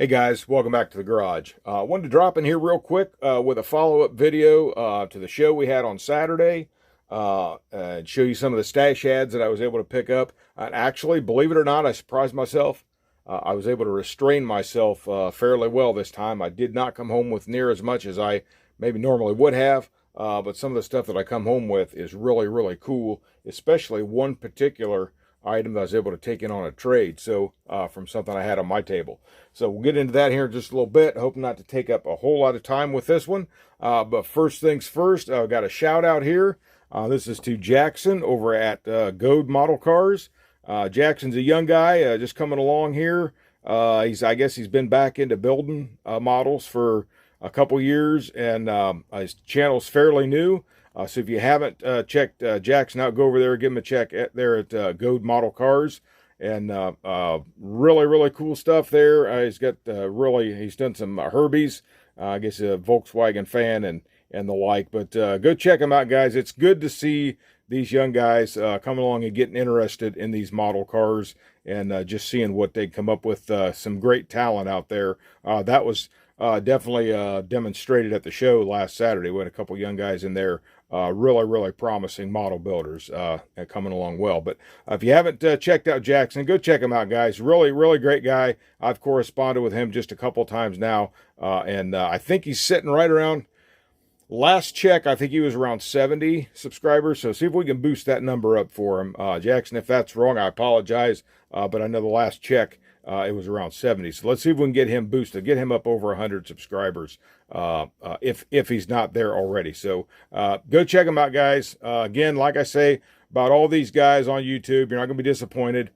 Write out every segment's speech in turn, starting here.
Hey guys, welcome back to the garage. Wanted to drop in here real quick with a follow-up video to the show we had on Saturday and show you some of the stash ads that I was able to pick up. And actually, believe it or not, I surprised myself. I was able to restrain myself fairly well this time. I did not come home with near as much as I maybe normally would have, but some of the stuff that I come home with is really, really cool, especially one particular item that I was able to take in on a trade, so from something I had on my table. So we'll get into that here in just a little bit. Hope not to take up a whole lot of time with this one. But first things first, I've got a shout out here. This is to Jaxson over at Goad Model Cars. Jackson's a young guy just coming along here. I guess he's been back into building models for a couple years, and his channel's fairly new. So if you haven't checked Jaxson out, go over there, give him a check there at Goad Model Cars. And really, really cool stuff there. He's got he's done some Herbies. I guess a Volkswagen fan and the like. But go check him out, guys. It's good to see these young guys coming along and getting interested in these model cars and just seeing what they come up with. Some great talent out there. That was definitely demonstrated at the show last Saturday. We had a couple young guys in there, really, really promising model builders coming along well. But if you haven't checked out Jaxson, go check him out, guys. Really, really great guy. I've corresponded with him just a couple times now, and I think he's sitting right around, last check, I think he was around 70 subscribers. So see if we can boost that number up for him. Jaxson, if that's wrong, I apologize, but I know the last check, it was around 70. So let's see if we can get him boosted, get him up over 100 subscribers if he's not there already. So go check him out, guys. Again, like I say about all these guys on YouTube, you're not going to be disappointed.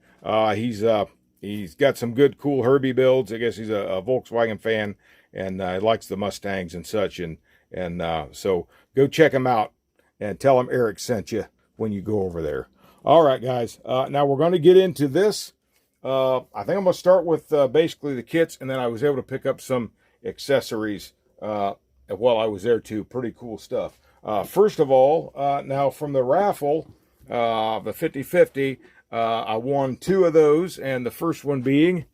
He's got some good, cool Herbie builds. I guess he's a Volkswagen fan, and he likes the Mustangs and such. And so go check him out and tell him Eric sent you when you go over there. All right, guys. Now we're going to get into this. I think I'm going to start with basically the kits, and then I was able to pick up some accessories while I was there too. Pretty cool stuff. First of all, now from the raffle, the 50/50, I won 2 of those, and the first one being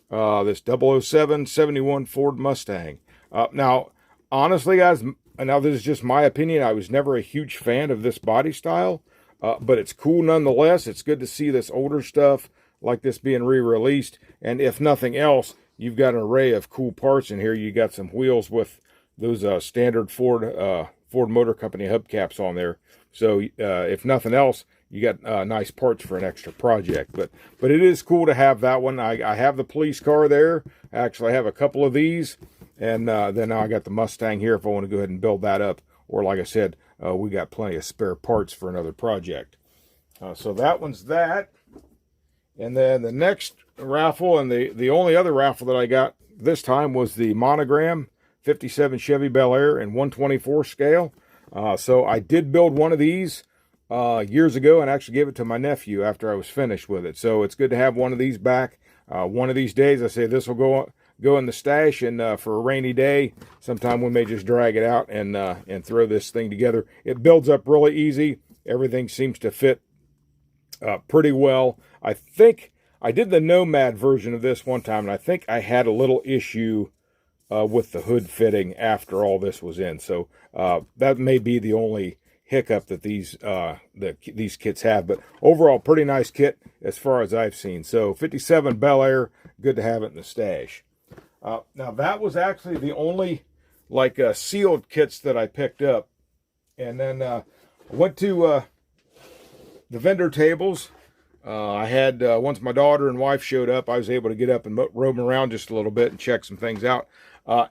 this 007-71 Ford Mustang. Now, honestly, guys, now this is just my opinion. I was never a huge fan of this body style, but it's cool nonetheless. It's good to see this older stuff like this being re-released, and if nothing else, you've got an array of cool parts in here. You got some wheels with those standard Ford Motor Company hubcaps on there. So if nothing else, you got nice parts for an extra project. But it is cool to have that one. I have the police car there. Actually, I have a couple of these, and then now I got the Mustang here if I want to go ahead and build that up. Or like I said, we got plenty of spare parts for another project. So that one's that. And then the next raffle, and the only other raffle that I got this time, was the Monogram 57 Chevy Bel Air in 124 scale. So I did build one of these years ago and actually gave it to my nephew after I was finished with it. So it's good to have one of these back. One of these days, I say this will go in the stash, and for a rainy day, sometime we may just drag it out and throw this thing together. It builds up really easy. Everything seems to fit pretty well. I think I did the Nomad version of this one time, and I think I had a little issue with the hood fitting after all this was in. So that may be the only hiccup that these kits have. But overall, pretty nice kit as far as I've seen. So 57 Bel Air, good to have it in the stash. Now that was actually the only sealed kits that I picked up, and then I went to the vendor tables. I had, once my daughter and wife showed up, I was able to get up and roam around just a little bit and check some things out.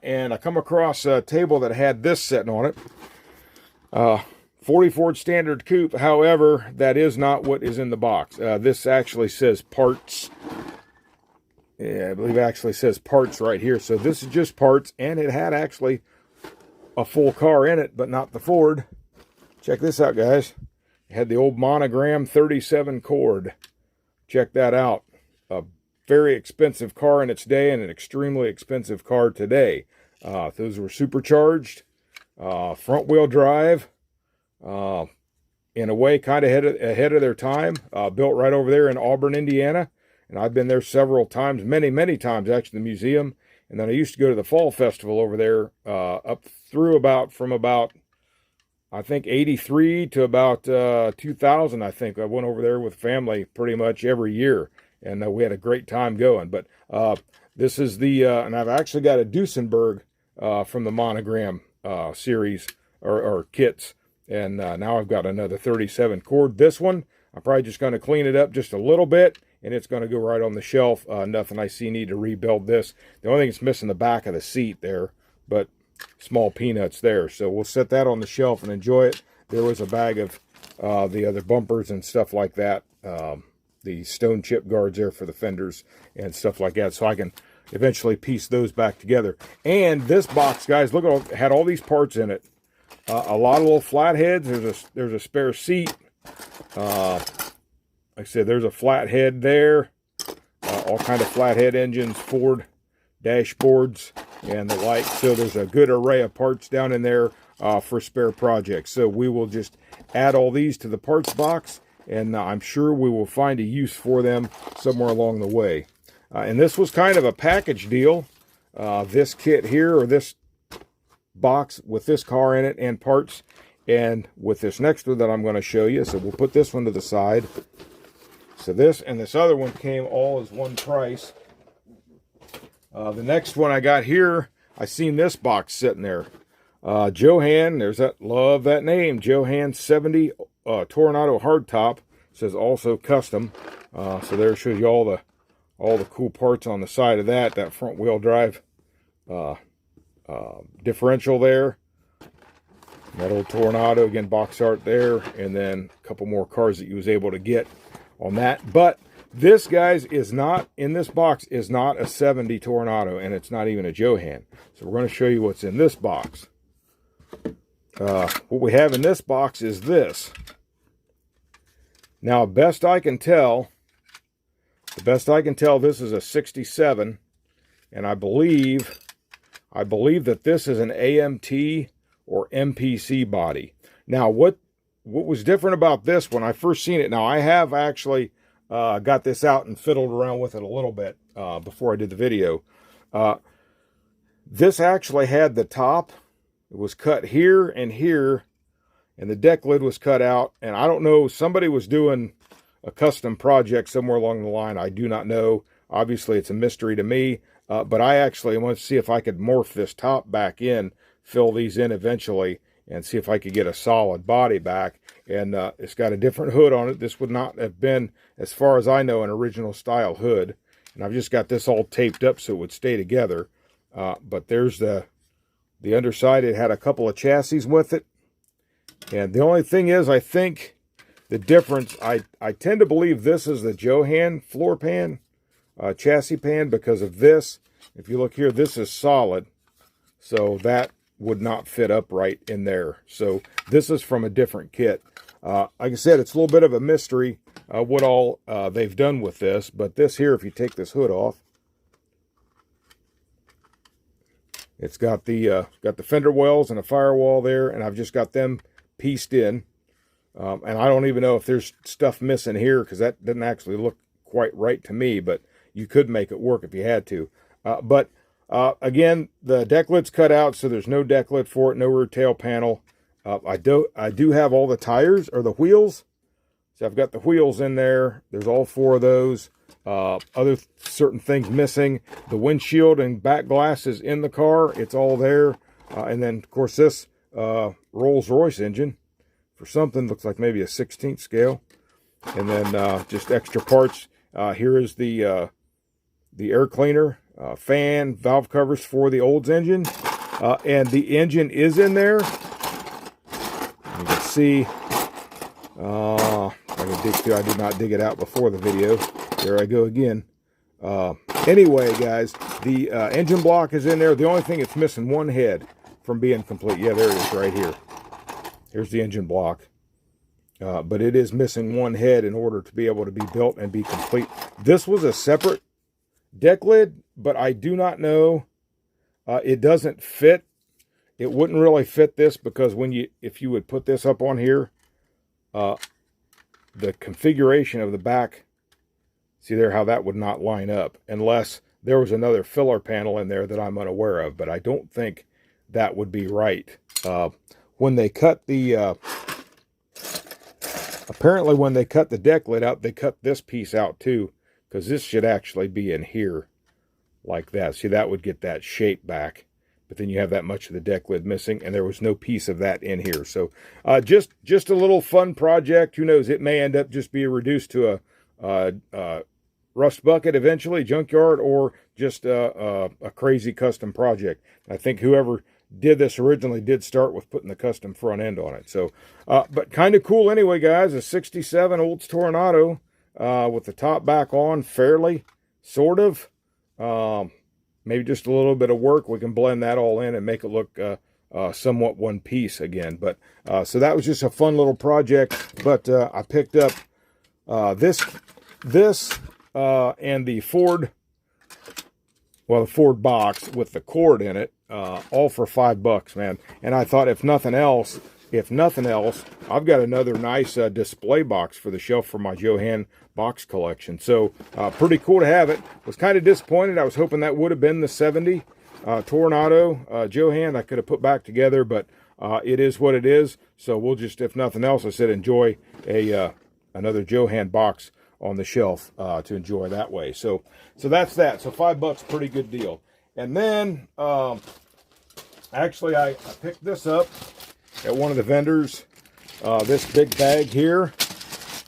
And I come across a table that had this sitting on it. 40 Ford Standard Coupe. However, that is not what is in the box. This actually says parts. Yeah, I believe it actually says parts right here. So this is just parts, and it had actually a full car in it, but not the Ford. Check this out, guys. It had the old Monogram 37 cord. Check that out. A very expensive car in its day and an extremely expensive car today. Those were supercharged, front wheel drive, in a way kind of ahead of their time. Built right over there in Auburn, Indiana. And I've been there several times, many times actually, the museum. And then I used to go to the fall festival over there, up through from about, I think, 83 to about 2000, I think. I went over there with family pretty much every year, and we had a great time going. But this is and I've actually got a Duesenberg from the Monogram series or kits, and now I've got another 37 cord. This one, I'm probably just going to clean it up just a little bit, and it's going to go right on the shelf. Nothing I see need to rebuild this. The only thing that's missing the back of the seat there, but small peanuts there. So we'll set that on the shelf and enjoy it. There was a bag of the other bumpers and stuff like that. The stone chip guards there for the fenders and stuff like that. So I can eventually piece those back together. And this box, guys, look at it had all these parts in it. A lot of little flatheads. There's a spare seat. Like I said, there's a flathead there. All kind of flathead engines, Ford dashboards, and the like. So there's a good array of parts down in there for spare projects. So we will just add all these to the parts box, and I'm sure we will find a use for them somewhere along the way. And this was kind of a package deal. This kit here, or this box with this car in it and parts, and with this next one that I'm going to show you. So we'll put this one to the side. So this and this other one came all as one price. The next one I got here, I seen this box sitting there. Johan, love that name, Johan 70 Tornado hardtop. Says also custom. So there shows you all the cool parts on the side of that front wheel drive differential there. That old Tornado, again, box art there, and then a couple more cars that you was able to get on that. But this, guys, is not, in this box, is not a 70 Tornado, and it's not even a Johan. So we're going to show you what's in this box. What we have in this box is this. Now, best I can tell, this is a 67, and I believe that this is an AMT or MPC body. Now, what was different about this when I first seen it, now I have actually got this out and fiddled around with it a little bit before I did the video. This actually had the top, it was cut here, and the deck lid was cut out, and I don't know, somebody was doing a custom project somewhere along the line. I do not know. Obviously, it's a mystery to me, but I actually want to see if I could morph this top back in, fill these in eventually, and see if I could get a solid body back. And it's got a different hood on it. This would not have been, as far as I know, an original style hood. And I've just got this all taped up so it would stay together. But there's the underside. It had a couple of chassis with it. And the only thing is, I think the difference, I tend to believe this is the Johan floor pan, chassis pan, because of this. If you look here, this is solid. So that would not fit upright in there. So this is from a different kit. Like I said, it's a little bit of a mystery what all they've done with this. But this here, if you take this hood off, it's got the fender wells and a firewall there, and I've just got them pieced in. And I don't even know if there's stuff missing here, because that doesn't actually look quite right to me, but you could make it work if you had to. Again, the deck lid's cut out, so there's no deck lid for it, no rear tail panel. I do have all the tires, or the wheels. So I've got the wheels in there. There's all four of those. Other certain things missing. The windshield and back glass is in the car. It's all there. And then, of course, this Rolls-Royce engine for something. Looks like maybe a 16th scale. And then just extra parts. Here is the air cleaner. Fan, valve covers for the Olds engine, and the engine is in there. You can see, I did not dig it out before the video. There I go again. Anyway, guys, the engine block is in there. The only thing, it's missing one head from being complete. Yeah, there it is right here. Here's the engine block. But it is missing one head in order to be able to be built and be complete. This was a separate deck lid, but I do not know. It doesn't fit. It wouldn't really fit this, because if you would put this up on here, the configuration of the back, see there how that would not line up unless there was another filler panel in there that I'm unaware of, but I don't think that would be right. When they cut the, apparently when they cut the deck lid out, they cut this piece out too, because this should actually be in here like that. See, that would get that shape back, but then you have that much of the deck lid missing, and there was no piece of that in here. So just a little fun project. Who knows, it may end up just being reduced to a rust bucket eventually, junkyard, or just a crazy custom project. I think whoever did this originally did start with putting the custom front end on it. So, but kind of cool anyway, guys. A 67 Olds Toronado with the top back on, fairly, sort of. Maybe just a little bit of work. We can blend that all in and make it look somewhat one piece again. But so that was just a fun little project. But I picked up this and the Ford, well, the Ford box with the cord in it, all for $5, man. And I thought, if nothing else, I've got another nice display box for the shelf for my Johan box collection. So pretty cool to have it. Was kind of disappointed. I was hoping that would have been the 70 Toronado Johan I could have put back together, but it is what it is. So we'll just, if nothing else, I said enjoy another Johan box on the shelf to enjoy that way. So that's that. So $5, pretty good deal. And then actually I picked this up at one of the vendors. This big bag here,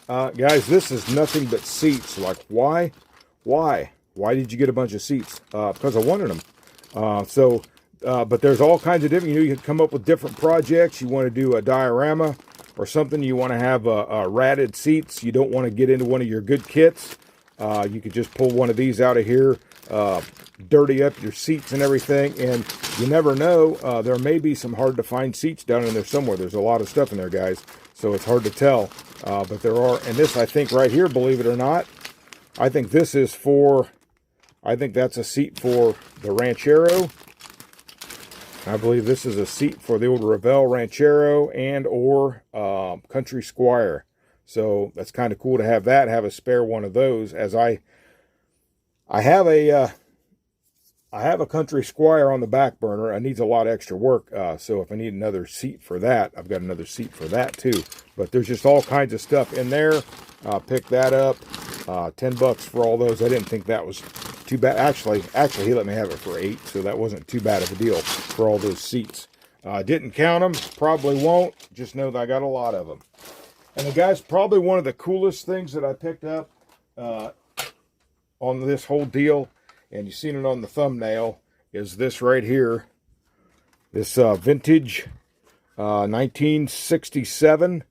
guys, this is nothing but seats. Like, why did you get a bunch of seats? Because I wanted them. But there's all kinds of different, you can come up with different projects. You want to do a diorama or something, you want to have ratted seats, you don't want to get into one of your good kits, you could just pull one of these out of here, dirty up your seats and everything, and you never know, there may be some hard to find seats down in there somewhere. There's a lot of stuff in there, guys, so it's hard to tell, but there are. And this, I think right here, believe it or not, I think this is for, I think that's a seat for the Ranchero. I believe this is a seat for the old Revell Ranchero and or Country Squire. So that's kind of cool to have that, have a spare one of those, as I have a Country Squire on the back burner. It needs a lot of extra work, so if I need another seat for that, I've got another seat for that too. But there's just all kinds of stuff in there. Pick that up, $10 for all those. I didn't think that was too bad. Actually, he let me have it for $8, so that wasn't too bad of a deal for all those seats. Didn't count them, probably won't. Just know that I got a lot of them. And the guys, probably one of the coolest things that I picked up on this whole deal, and you've seen it on the thumbnail, is this right here. This vintage 1967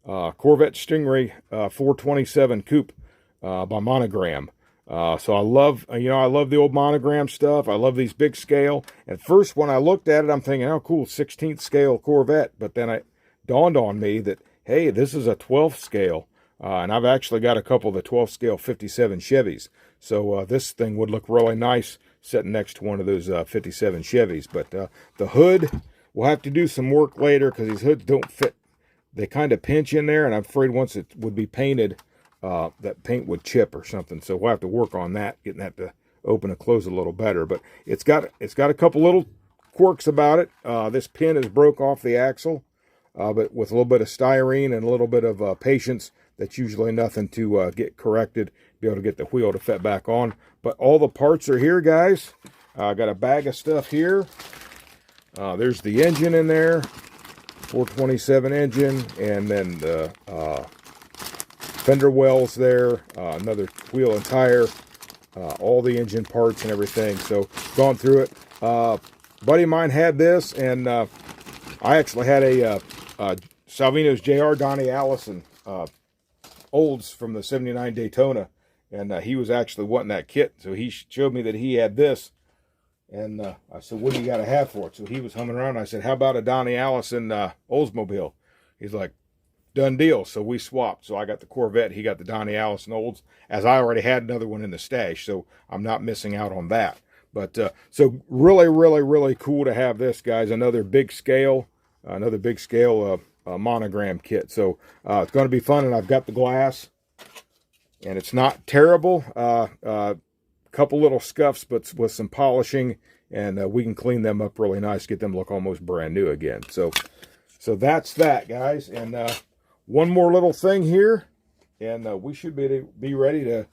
Corvette Stingray 427 Coupe by Monogram. So I love the old Monogram stuff. I love these big scale. At first, when I looked at it, I'm thinking, oh, cool, 16th scale Corvette. But then it dawned on me that, hey, this is a 12th scale. And I've actually got a couple of the 12th scale 57 Chevys. So this thing would look really nice sitting next to one of those 57 Chevys. But the hood, we'll have to do some work later because these hoods don't fit. They kind of pinch in there, and I'm afraid once it would be painted, that paint would chip or something. So we'll have to work on that, getting that to open and close a little better. But it's got a couple little quirks about it. This pin is broke off the axle, but with a little bit of styrene and a little bit of patience, that's usually nothing to get corrected, be able to get the wheel to fit back on. But all the parts are here, guys. I got a bag of stuff here. There's the engine in there, 427 engine, and then the fender wells there, another wheel and tire, all the engine parts and everything. So gone through it. Buddy of mine had this, and I actually had a Salvino's JR Donnie Allison Olds from the 79 Daytona, and he was actually wanting that kit, so he showed me that he had this, and I said, what do you got to have for it? So he was humming around. I said, how about a Donnie Allison Oldsmobile? He's like, done deal. So we swapped. So I got the Corvette, he got the Donnie Allison Olds, as I already had another one in the stash, so I'm not missing out on that. But so really, really, really cool to have this, guys. Another big scale Monogram kit. So it's going to be fun, and I've got the glass, and it's not terrible. couple little scuffs, but with some polishing, and we can clean them up really nice, get them look almost brand new again. So that's that, guys. And one more little thing here, and we should be ready to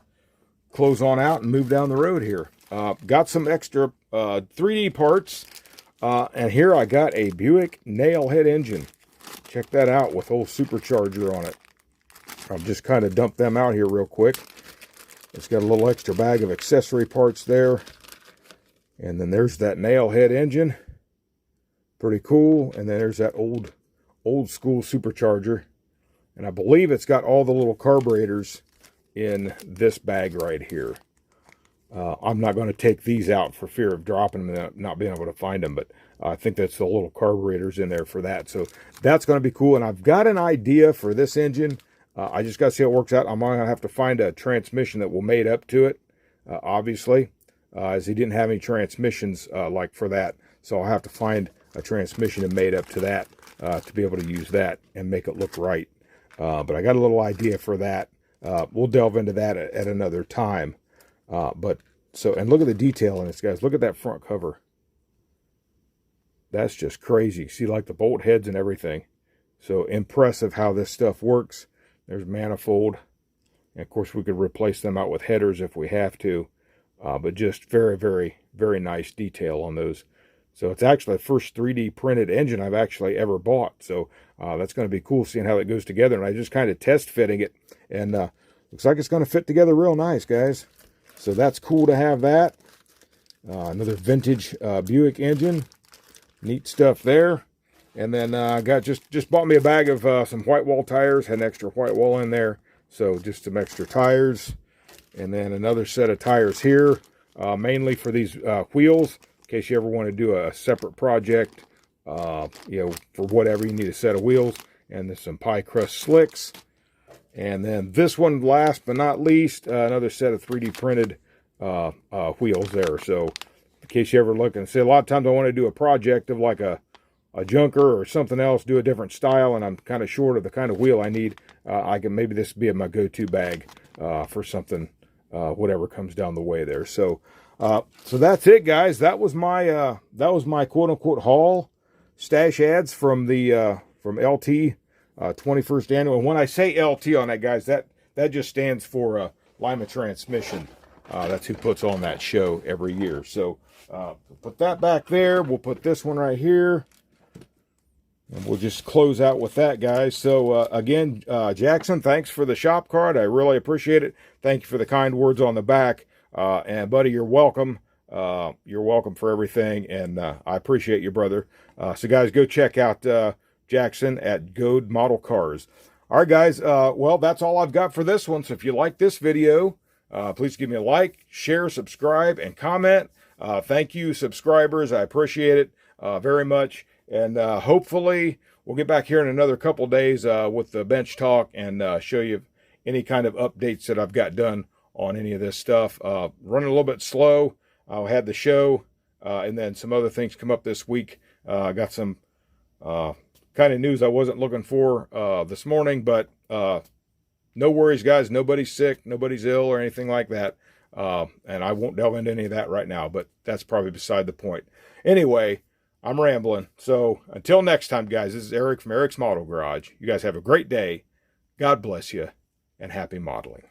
close on out and move down the road here. Got some extra 3D parts, and here I got a Buick nail head engine. Check that out with old supercharger on it. I'll just kind of dump them out here real quick. It's got a little extra bag of accessory parts there. And then there's that nail head engine. Pretty cool. And then there's that old school supercharger. And I believe it's got all the little carburetors in this bag right here. I'm not going to take these out for fear of dropping them and not being able to find them, but I think that's the little carburetors in there for that. So that's going to be cool. And I've got an idea for this engine. I just got to see how it works out. I'm going to have to find a transmission that will mate up to it, obviously, as he didn't have any transmissions like for that. So I'll have to find a transmission and mate up to that to be able to use that and make it look right. But I got a little idea for that. We'll delve into that at another time. And look at the detail in this, guys. Look at that front cover. That's just crazy. See, like the bolt heads and everything. So impressive how this stuff works. There's manifold. And of course, we could replace them out with headers if we have to. But just very, very, very nice detail on those. So it's actually the first 3D printed engine I've actually ever bought. So that's going to be cool seeing how it goes together. And I just kind of test fitting it. And looks like it's going to fit together real nice, guys. So that's cool to have that. Another vintage Buick engine. Neat stuff there. And then I got just bought me a bag of some white wall tires. Had an extra white wall in there. So just some extra tires. And then another set of tires here. Mainly for these wheels. In case you ever want to do a separate project. For whatever, you need a set of wheels. And there's some pie crust slicks. And then this one, last but not least, another set of 3D printed wheels there. So in case you ever look and say, a lot of times I want to do a project of like a junker or something else, do a different style, and I'm kind of short of the kind of wheel I need, I can maybe this be my go-to bag for something, whatever comes down the way there. So that's it, guys. That was my quote-unquote haul stash ads from the from LT 21st annual. And when I say LT on that, guys, that just stands for Lima Transmission. That's who puts on that show every year. So put that back there. We'll put this one right here. And we'll just close out with that, guys. So again, Jaxson, thanks for the shop card. I really appreciate it. Thank you for the kind words on the back. And buddy, you're welcome. You're welcome for everything. And I appreciate you, brother. So guys, go check out Jaxson at Goad Model Cars. All right, guys. Well, that's all I've got for this one. So if you like this video, please give me a like, share, subscribe, and comment. Thank you, subscribers. I appreciate it very much. And hopefully we'll get back here in another couple days with the bench talk and show you any kind of updates that I've got done on any of this stuff. Running a little bit slow. I had the show and then some other things come up this week. I got some kind of news I wasn't looking for this morning, but no worries, guys. Nobody's sick, nobody's ill or anything like that. And I won't delve into any of that right now, but that's probably beside the point. Anyway, I'm rambling. So until next time, guys, this is Eric from Eric's Model Garage. You guys have a great day. God bless you, and happy modeling.